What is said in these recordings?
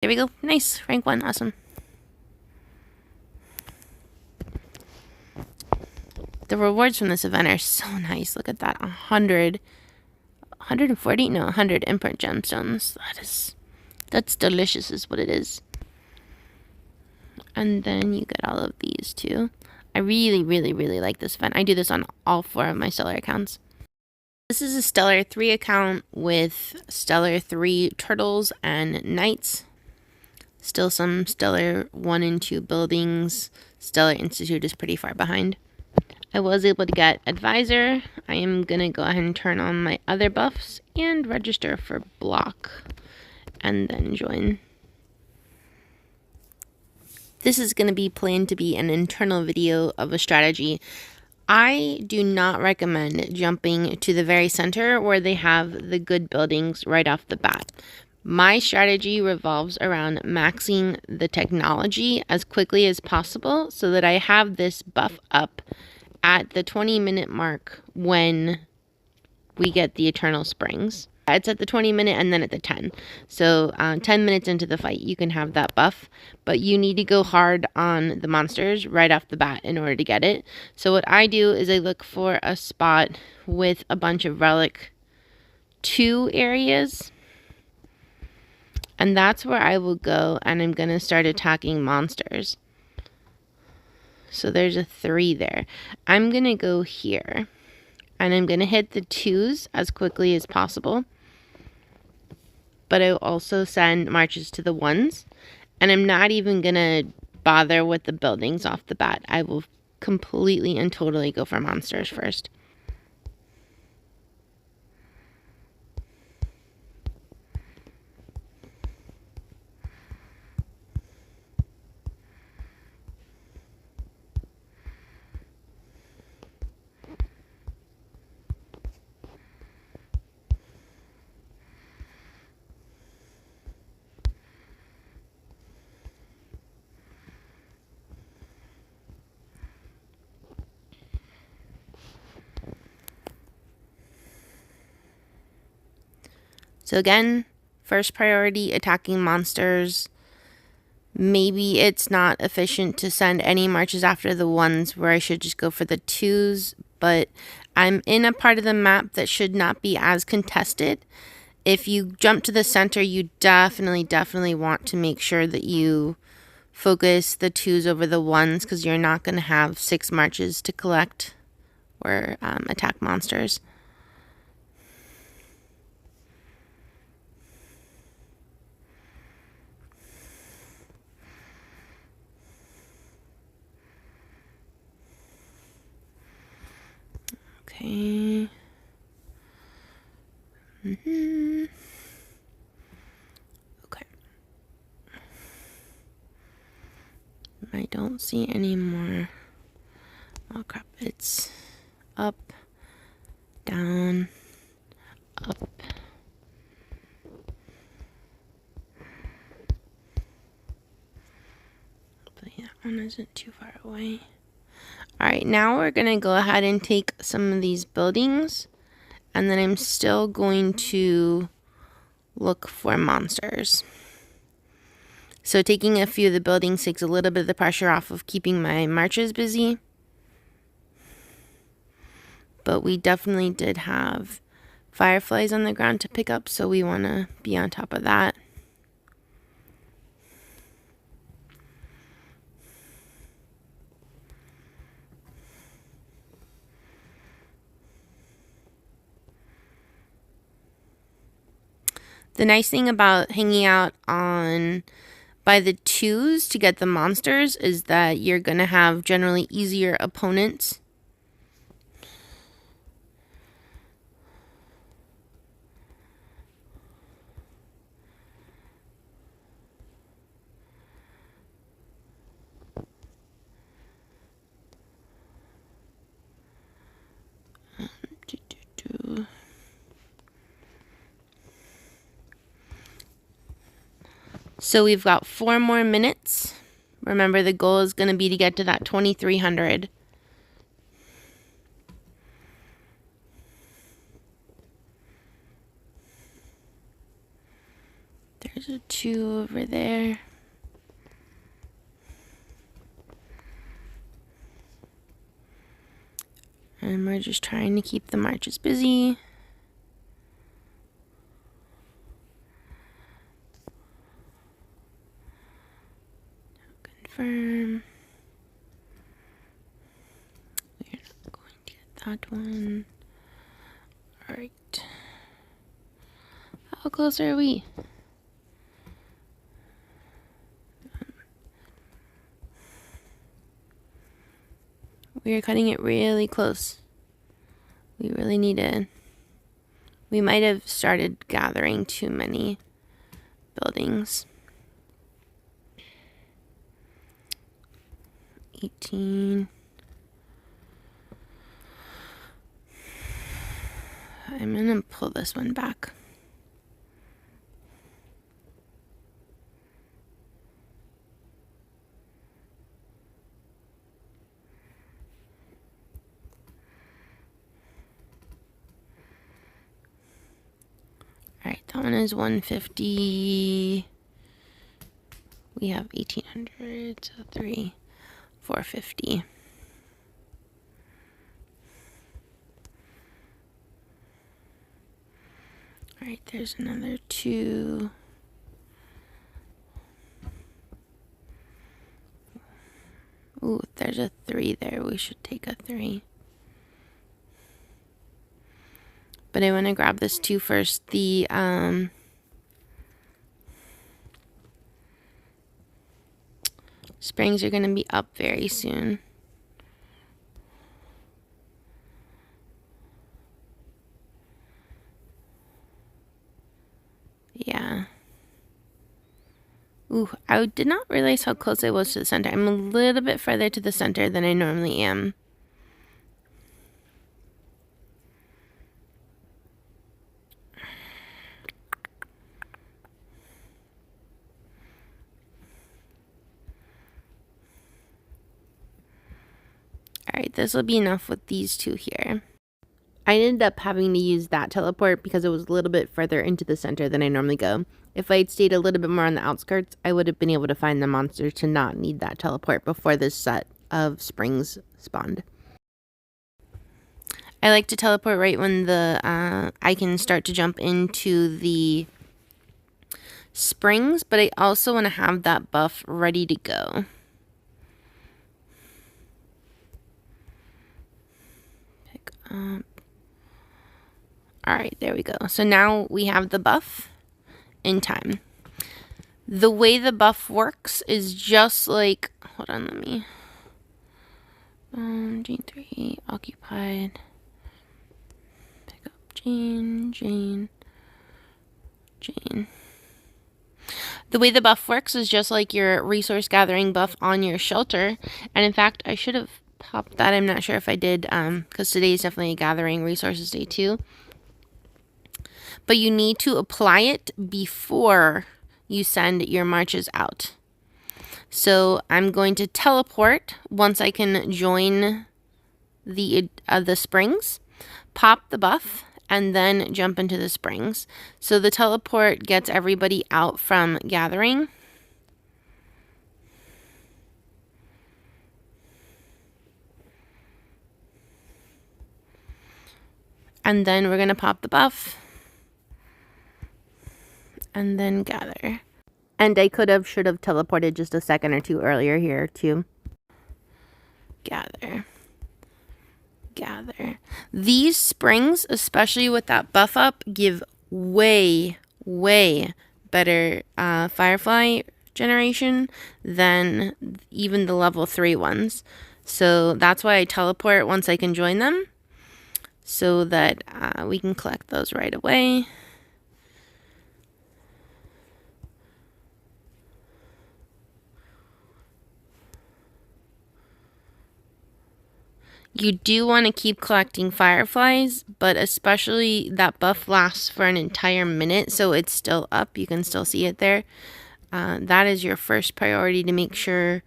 There we go. Nice. Rank 1. Awesome. The rewards from this event are so nice. Look at that. 100. 140? No, 100 imprint gemstones. That's delicious is what it is. And then you get all of these too. I really, really, really like this event. I do this on all 4 of my Stellar accounts. This is a Stellar 3 account with Stellar 3 turtles and knights. Still some Stellar 1 and 2 buildings. Stellar Institute is pretty far behind. I was able to get Advisor. I am going to go ahead and turn on my other buffs and register for Block. And then join. This is going to be planned to be an internal video of a strategy. I do not recommend jumping to the very center where they have the good buildings right off the bat. My strategy revolves around maxing the technology as quickly as possible so that I have this buff up at the 20-minute mark when we get the Eternal Springs. It's at the 20-minute and then at the 10. So 10 minutes into the fight, you can have that buff. But you need to go hard on the monsters right off the bat in order to get it. So what I do is I look for a spot with a bunch of Relic 2 areas. And that's where I will go, and I'm going to start attacking monsters. So there's a 3 there. I'm going to go here. And I'm going to hit the 2s as quickly as possible. But I'll also send marches to the 1s. And I'm not even going to bother with the buildings off the bat. I will completely and totally go for monsters first. So again, first priority, attacking monsters. Maybe it's not efficient to send any marches after the 1s where I should just go for the 2s, but I'm in a part of the map that should not be as contested. If you jump to the center, you definitely want to make sure that you focus the 2s over the 1s because you're not going to have 6 marches to collect or attack monsters. Okay. Okay. I don't see any more. Oh crap, it's up, down, up. But yeah, that one isn't too far away. Alright, now we're going to go ahead and take some of these buildings. And then I'm still going to look for monsters. So taking a few of the buildings takes a little bit of the pressure off of keeping my marches busy. But we definitely did have fireflies on the ground to pick up, so we want to be on top of that. The nice thing about hanging out on by the 2s to get the monsters is that you're going to have generally easier opponents. So we've got 4 more minutes. Remember, the goal is going to be to get to that 2300. There's a the 2 over there. And we're just trying to keep the marches busy. Confirm. We're not going to get that one. Alright. How close are we? We are cutting it really close. We really need to. We might have started gathering too many buildings. 18. I'm gonna pull this one back. Alright, that one is 150. We have 1800, so 450. Alright, there's another 2. Ooh, there's a 3 there. We should take a 3. But I want to grab this 2 first. The springs are going to be up very soon. Yeah. Ooh, I did not realize how close I was to the center. I'm a little bit further to the center than I normally am. Alright, this will be enough with these 2 here. I ended up having to use that teleport because it was a little bit further into the center than I normally go. If I had stayed a little bit more on the outskirts, I would have been able to find the monster to not need that teleport before this set of springs spawned. I like to teleport right when the I can start to jump into the springs, but I also want to have that buff ready to go. Pick up. Alright, there we go. So now we have the buff in time. The way the buff works is just like, hold on, let me, Jane 3, occupied, pick up Jane. The way the buff works is just like your resource gathering buff on your shelter. And in fact, I should have popped that. I'm not sure if I did, because today is definitely gathering resources day 2. But you need to apply it before you send your marches out. So I'm going to teleport once I can join the springs, pop the buff, and then jump into the springs. So the teleport gets everybody out from gathering. And then we're going to pop the buff. And then gather. And I should have teleported just a second or 2 earlier here too. Gather. These springs, especially with that buff up, give way better firefly generation than even the level 3 ones. So that's why I teleport once I can join them, so that we can collect those right away. You do want to keep collecting fireflies, but especially that buff lasts for an entire minute, so it's still up. You can still see it there. That is your first priority, to make sure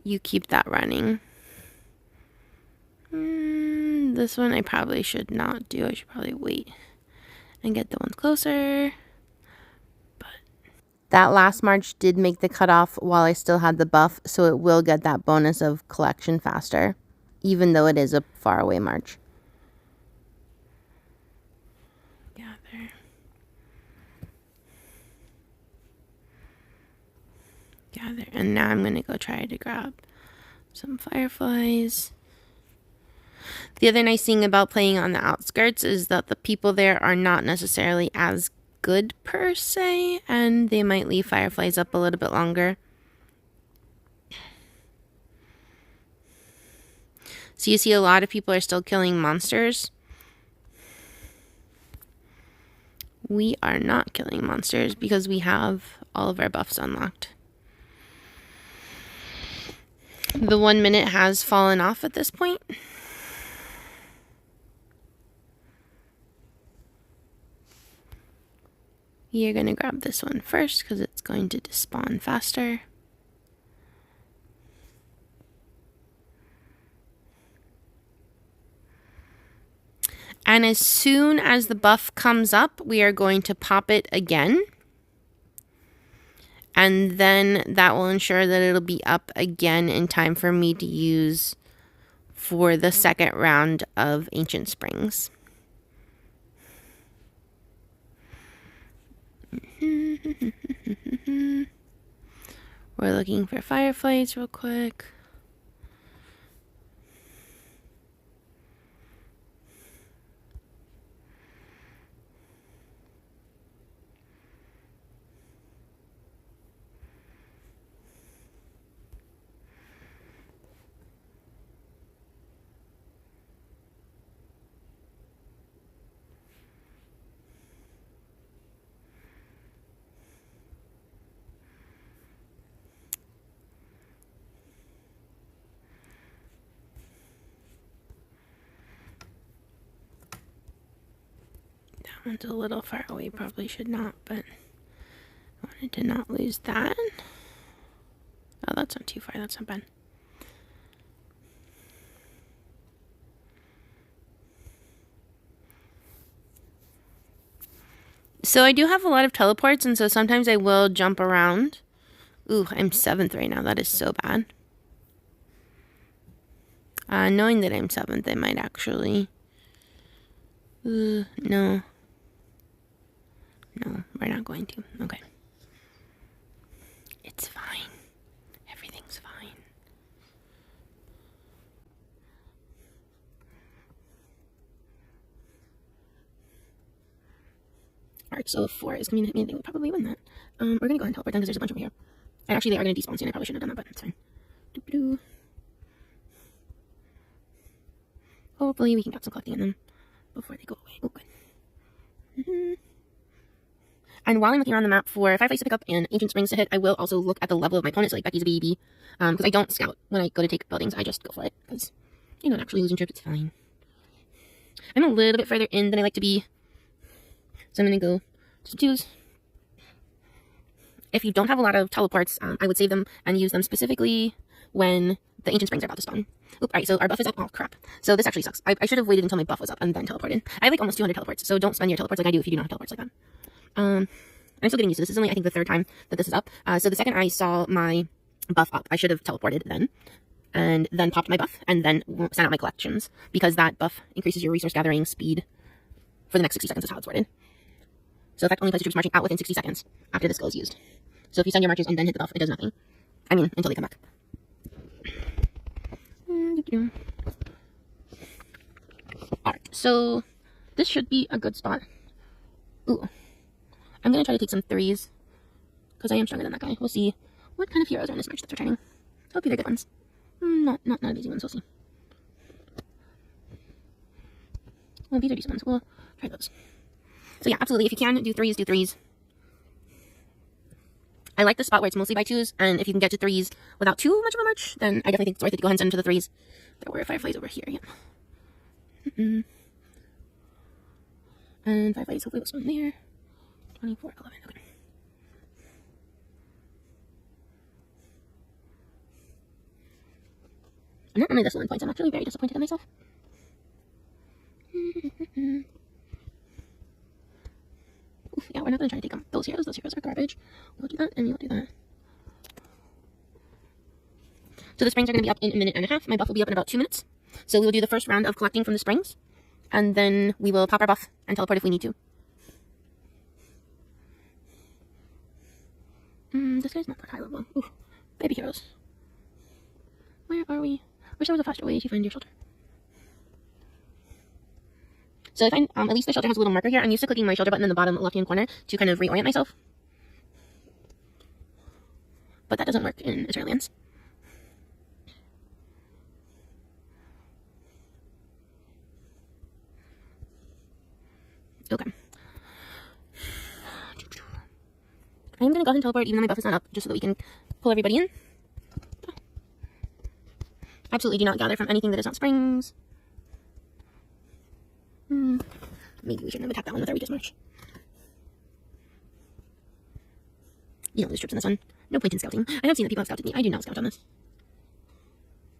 you keep that running. This one I probably should not do. I should probably wait and get the ones closer. But That last march did make the cutoff while I still had the buff, so it will get that bonus of collection faster, even though it is a faraway march. Gather. Gather. And now I'm going to go try to grab some fireflies. The other nice thing about playing on the outskirts is that the people there are not necessarily as good per se, and they might leave fireflies up a little bit longer. So you see a lot of people are still killing monsters. We are not killing monsters because we have all of our buffs unlocked. The 1 minute has fallen off at this point. You're going to grab this one first because it's going to despawn faster. And as soon as the buff comes up, we are going to pop it again. And then that will ensure that it'll be up again in time for me to use for the second round of Ancient Springs. We're looking for fireflies real quick. That one's a little far away, probably should not, but I wanted to not lose that. Oh, that's not too far, that's not bad. So I do have a lot of teleports, and so sometimes I will jump around. Ooh, I'm 7th right now, that is so bad. Knowing that I'm 7th, I might actually... no. No, we're not going to. Okay. It's fine. Everything's fine. Alright, so if 4 is going to hit me, they would probably win that. We're going to go ahead and teleport them because there's a bunch over here. And actually, they are going to despawn soon. I probably shouldn't have done that, but it's fine. Doo-doo. Hopefully, we can get some collecting in them before they go away. Oh, good. And while I'm looking around the map for fireflies to pick up and Ancient Springs to hit, I will also look at the level of my opponent, so like Becky's a baby. Because I don't scout when I go to take buildings. I just go for it. Because, you know, actually losing troops, it's fine. I'm a little bit further in than I like to be. So I'm going to go to 2s. If you don't have a lot of teleports, I would save them and use them specifically when the Ancient Springs are about to spawn. Oop, alright, so our buff is up. Oh, crap. So this actually sucks. I should have waited until my buff was up and then teleported. I have like almost 200 teleports, so don't spend your teleports like I do if you do not have teleports like that. I'm still getting used to this. This is only, I think, the 3rd time that this is up. So the second I saw my buff up, I should have teleported then. And then popped my buff, and then sent out my collections. Because that buff increases your resource gathering speed for the next 60 seconds is how it's worded. So effect only places troops marching out within 60 seconds after this skill is used. So if you send your marches and then hit the buff, it does nothing. I mean, until they come back. Alright, so this should be a good spot. Ooh. I'm going to try to take some 3s. Because I am stronger than that guy. We'll see what kind of heroes are in this march that's returning. Hopefully they're good ones. Not easy ones, we'll see. Well, these are decent ones. We'll try those. So yeah, absolutely. If you can do 3s, do 3s. I like the spot where it's mostly by 2s, and if you can get to 3s without too much of a march, then I definitely think it's worth it to go ahead and send to the 3s. There were fireflies over here, yeah. And fireflies, hopefully this one there. 24, 11, okay. I'm not only this 1 point, I'm actually very disappointed in myself. Oof, yeah, we're we're not going to try to take them. Those heroes are garbage. We'll do that, and we'll do that. So the springs are going to be up in 1.5 minutes. My buff will be up in about 2 minutes. So we will do the first round of collecting from the springs, and then we will pop our buff and teleport if we need to. This guy's not that high level. Ooh, baby heroes. Where are we? Wish there was a faster way to find your shelter. So I find at least the shelter has a little marker here. I'm used to clicking my shelter button in the bottom left-hand corner to kind of reorient myself. But that doesn't work in Eternal Lands. Okay. I'm going to go ahead and teleport even though my buff is not up, just so that we can pull everybody in. Absolutely do not gather from anything that is not springs. Maybe we shouldn't have attacked that one with our weakest march. You don't lose troops in this one. No point in scouting. I have seen that people have scouted me. I do not scout on this.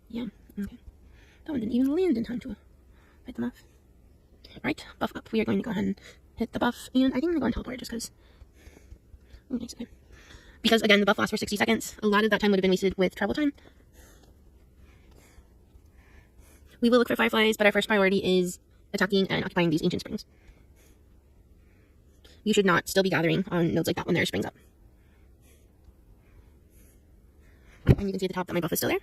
Yeah, okay. That one didn't even land in time to fight them off. Alright, buff up. We are going to go ahead and hit the buff. And I think I'm going to go and teleport just because. Oh, nice. Okay. Because, again, the buff lasts for 60 seconds. A lot of that time would have been wasted with travel time. We will look for fireflies, but our first priority is attacking and occupying these ancient springs. You should not still be gathering on nodes like that when there are springs up. And you can see at the top that my buff is still there.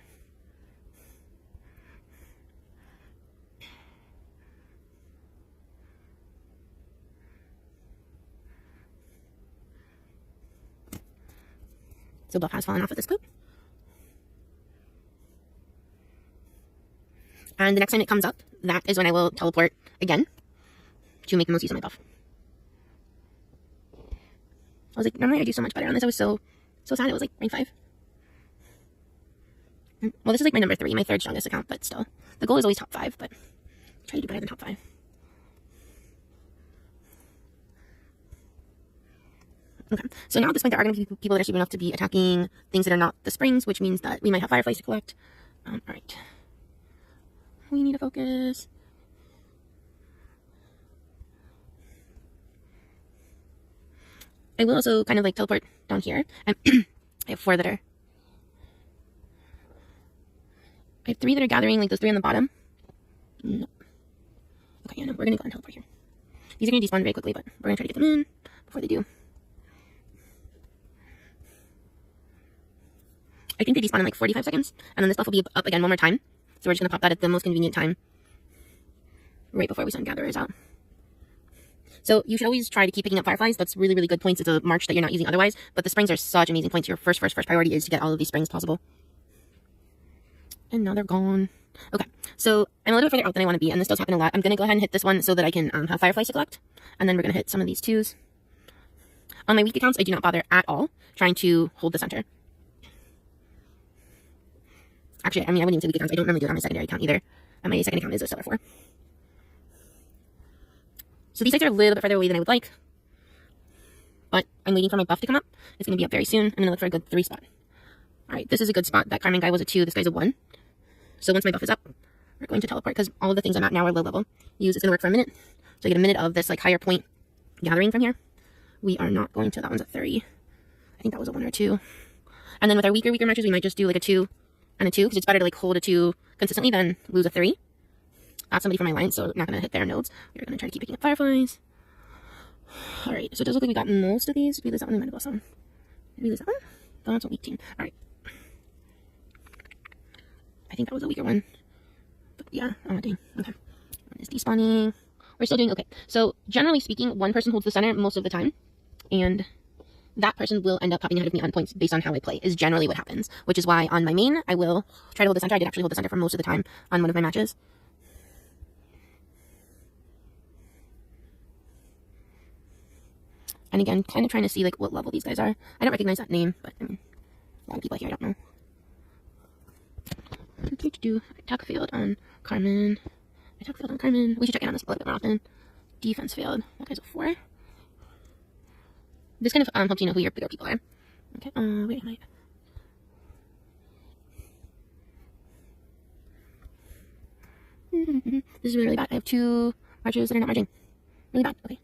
So buff has fallen off at this point. And the next time it comes up, that is when I will teleport again to make the most use of my buff. I was like, normally I do so much better on this. I was so sad it was like rank 5. Well, this is like my number 3, my 3rd strongest account, but still. The goal is always top 5, but try to do better than top 5. Okay, so now at this point there are going to be people that are stupid enough to be attacking things that are not the springs, which means that we might have fireflies to collect. Alright. We need to focus. I will also kind of like teleport down here. And I have 4 that are... I have 3 that are gathering, like those 3 on the bottom. No. Okay, yeah, no, we're going to go and teleport here. These are going to despawn very quickly, but we're going to try to get them in before they do. I think they despawn in like 45 seconds, and then this buff will be up again one more time. So we're just going to pop that at the most convenient time, right before we send gatherers out. So you should always try to keep picking up fireflies. That's really, really good points. It's a march that you're not using otherwise, but the springs are such amazing points. Your first priority is to get all of these springs possible. And now they're gone. Okay, so I'm a little bit further out than I want to be, and this does happen a lot. I'm going to go ahead and hit this one so that I can have fireflies to collect, and then we're going to hit some of these 2s. On my weak accounts, I do not bother at all trying to hold the center. Actually, I mean, I wouldn't even say weak accounts. I don't normally do it on my secondary account either. And my second account is a Stellar 4. So these sites are a little bit further away than I would like. But I'm waiting for my buff to come up. It's going to be up very soon. I'm going to look for a good 3 spot. Alright, this is a good spot. That Carmen guy was a 2. This guy's a 1. So once my buff is up, we're going to teleport because all of the things I'm at now are low level. Use it's going to work for a minute. So I get a minute of this like higher point gathering from here. We are not going to. That one's a 3. I think that was a 1 or 2. And then with our weaker marches, we might just do like a 2 and a 2, because it's better to like hold a 2 consistently than lose a 3. That's somebody from my line, so I'm not going to hit their nodes. We're going to try to keep picking up fireflies. Alright, so it does look like we got most of these. Did we lose that one? We might have lost one. Did we lose that one? Oh, that's a weak team. Alright. I think that was a weaker one. But yeah, oh dang. Okay. One is despawning. We're still doing okay. So generally speaking, one person holds the center most of the time. And that person will end up popping ahead of me on points based on how I play, is generally what happens. Which is why on my main, I will try to hold the center. I did actually hold the center for most of the time on one of my matches. And again, kind of trying to see like what level these guys are. I don't recognize that name, but I mean, a lot of people here I don't know. Attack failed on Carmen. Attack failed on Carmen. We should check in on this a little bit more often. Defense failed. That guy's a 4. This kind of helps you know who your bigger people are. Okay, wait, am I? This is really bad. I have 2 marches that are not marching. Really bad. Okay.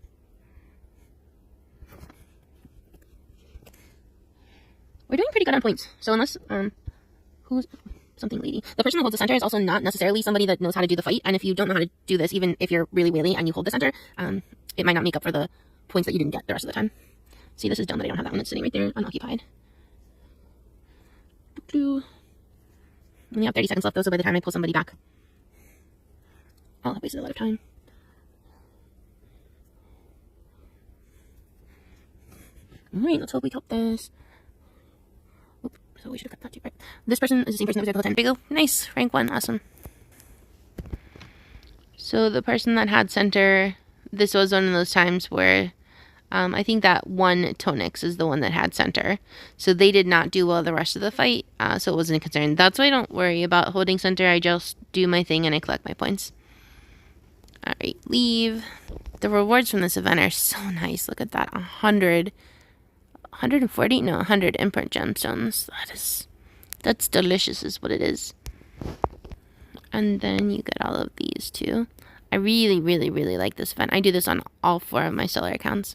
we're doing pretty good on points. So unless, who's something lady? The person who holds the center is also not necessarily somebody that knows how to do the fight. And if you don't know how to do this, even if you're really wily and you hold the center, it might not make up for the points that you didn't get the rest of the time. See, this is dumb that I don't have that one. It's sitting right there unoccupied. We only have 30 seconds left though, so by the time I pull somebody back, I'll have wasted a lot of time. Alright, let's hope we help this. Oop, so we should have cut that too, right? This person is the same person that was there the whole time. There you go. Nice. Rank 1. Awesome. So the person that had center, this was one of those times where I think that one Tonix is the one that had center. So they did not do well the rest of the fight, so it wasn't a concern. That's why I don't worry about holding center. I just do my thing and I collect my points. Alright, leave. The rewards from this event are so nice. Look at that. 140? No, 100 imprint gemstones. That's delicious is what it is. And then you get all of these too. I really, really, really like this event. I do this on all 4 of my stellar accounts.